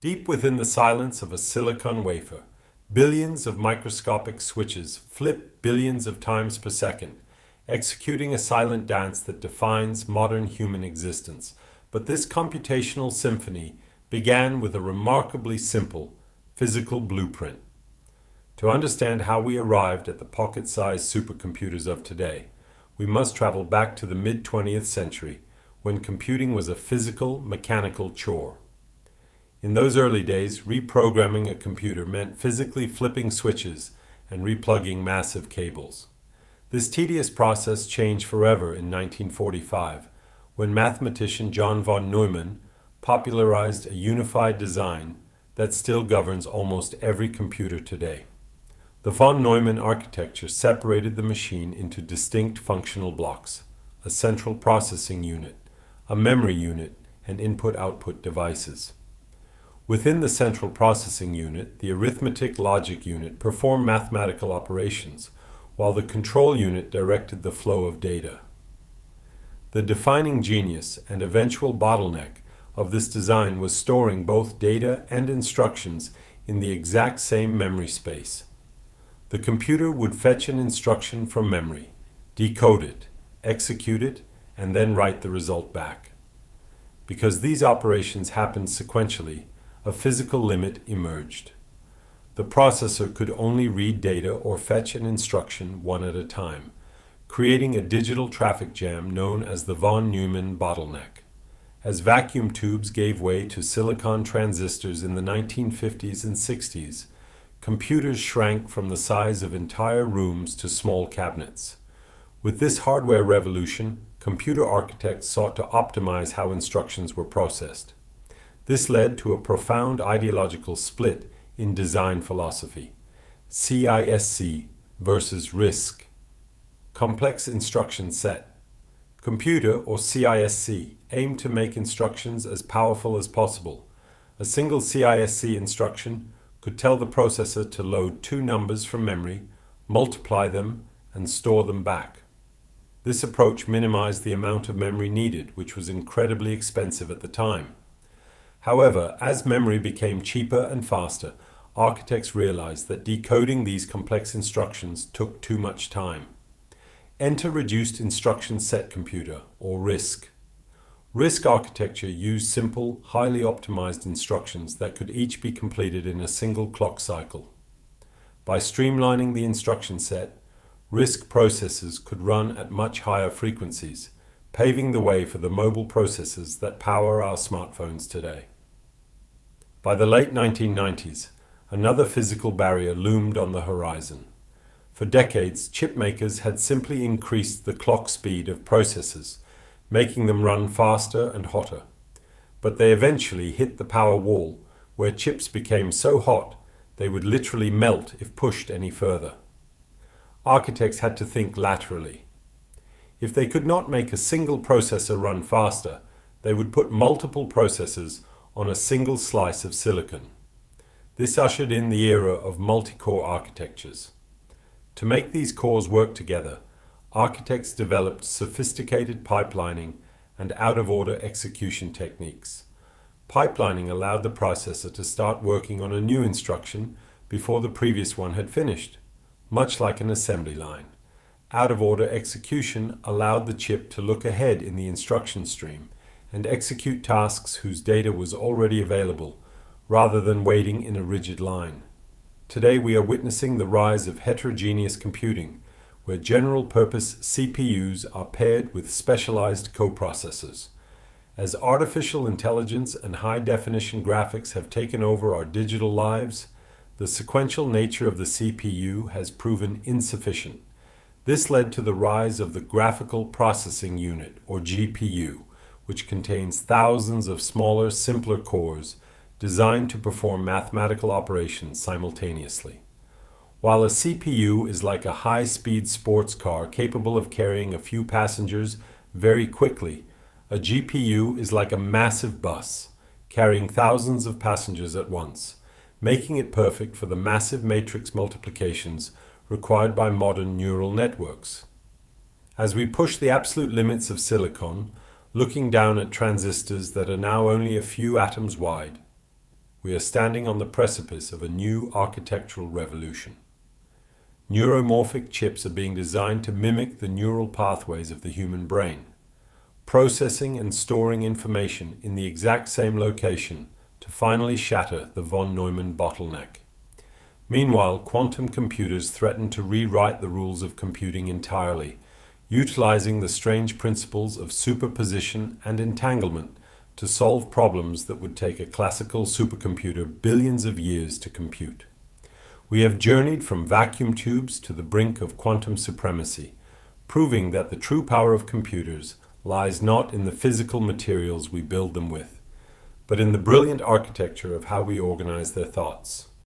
Deep within the silence of a silicon wafer, billions of microscopic switches flip billions of times per second, executing a silent dance that defines modern human existence. But this computational symphony began with a remarkably simple physical blueprint. To understand how we arrived at the pocket-sized supercomputers of today, we must travel back to the mid-20th century, when computing was a physical, mechanical chore. In those early days, reprogramming a computer meant physically flipping switches and replugging massive cables. This tedious process changed forever in 1945, when mathematician John von Neumann popularized a unified design that still governs almost every computer today. The von Neumann architecture separated the machine into distinct functional blocks: a central processing unit, a memory unit, and input-output devices. Within the central processing unit, the arithmetic logic unit performed mathematical operations, while the control unit directed the flow of data. The defining genius and eventual bottleneck of this design was storing both data and instructions in the exact same memory space. The computer would fetch an instruction from memory, decode it, execute it, and then write the result back. Because these operations happened sequentially, a physical limit emerged. The processor could only read data or fetch an instruction one at a time, creating a digital traffic jam known as the von Neumann bottleneck. As vacuum tubes gave way to silicon transistors in the 1950s and 60s, computers shrank from the size of entire rooms to small cabinets. With this hardware revolution, computer architects sought to optimize how instructions were processed. This led to a profound ideological split in design philosophy: CISC versus RISC. Complex instruction set. Computer, or CISC, aimed to make instructions as powerful as possible. A single CISC instruction could tell the processor to load two numbers from memory, multiply them, and store them back. This approach minimized the amount of memory needed, which was incredibly expensive at the time. However, as memory became cheaper and faster, architects realized that decoding these complex instructions took too much time. Enter reduced instruction set computer, or RISC. RISC architecture used simple, highly optimized instructions that could each be completed in a single clock cycle. By streamlining the instruction set, RISC processors could run at much higher frequencies, paving the way for the mobile processors that power our smartphones today. By the late 1990s, another physical barrier loomed on the horizon. For decades, chip makers had simply increased the clock speed of processors, making them run faster and hotter. But they eventually hit the power wall, where chips became so hot they would literally melt if pushed any further. Architects had to think laterally. If they could not make a single processor run faster, they would put multiple processors on a single slice of silicon. This ushered in the era of multi-core architectures. To make these cores work together, architects developed sophisticated pipelining and out-of-order execution techniques. Pipelining allowed the processor to start working on a new instruction before the previous one had finished, much like an assembly line. Out-of-order execution allowed the chip to look ahead in the instruction stream and execute tasks whose data was already available, rather than waiting in a rigid line. Today we are witnessing the rise of heterogeneous computing, where general-purpose CPUs are paired with specialized coprocessors. As artificial intelligence and high-definition graphics have taken over our digital lives, the sequential nature of the CPU has proven insufficient. This led to the rise of the graphical processing unit, or GPU, which contains thousands of smaller, simpler cores designed to perform mathematical operations simultaneously. While a CPU is like a high-speed sports car capable of carrying a few passengers very quickly, a GPU is like a massive bus, carrying thousands of passengers at once, making it perfect for the massive matrix multiplications required by modern neural networks. As we push the absolute limits of silicon, looking down at transistors that are now only a few atoms wide, we are standing on the precipice of a new architectural revolution. Neuromorphic chips are being designed to mimic the neural pathways of the human brain, processing and storing information in the exact same location to finally shatter the von Neumann bottleneck. Meanwhile, quantum computers threaten to rewrite the rules of computing entirely, utilizing the strange principles of superposition and entanglement to solve problems that would take a classical supercomputer billions of years to compute. We have journeyed from vacuum tubes to the brink of quantum supremacy, proving that the true power of computers lies not in the physical materials we build them with, but in the brilliant architecture of how we organize their thoughts.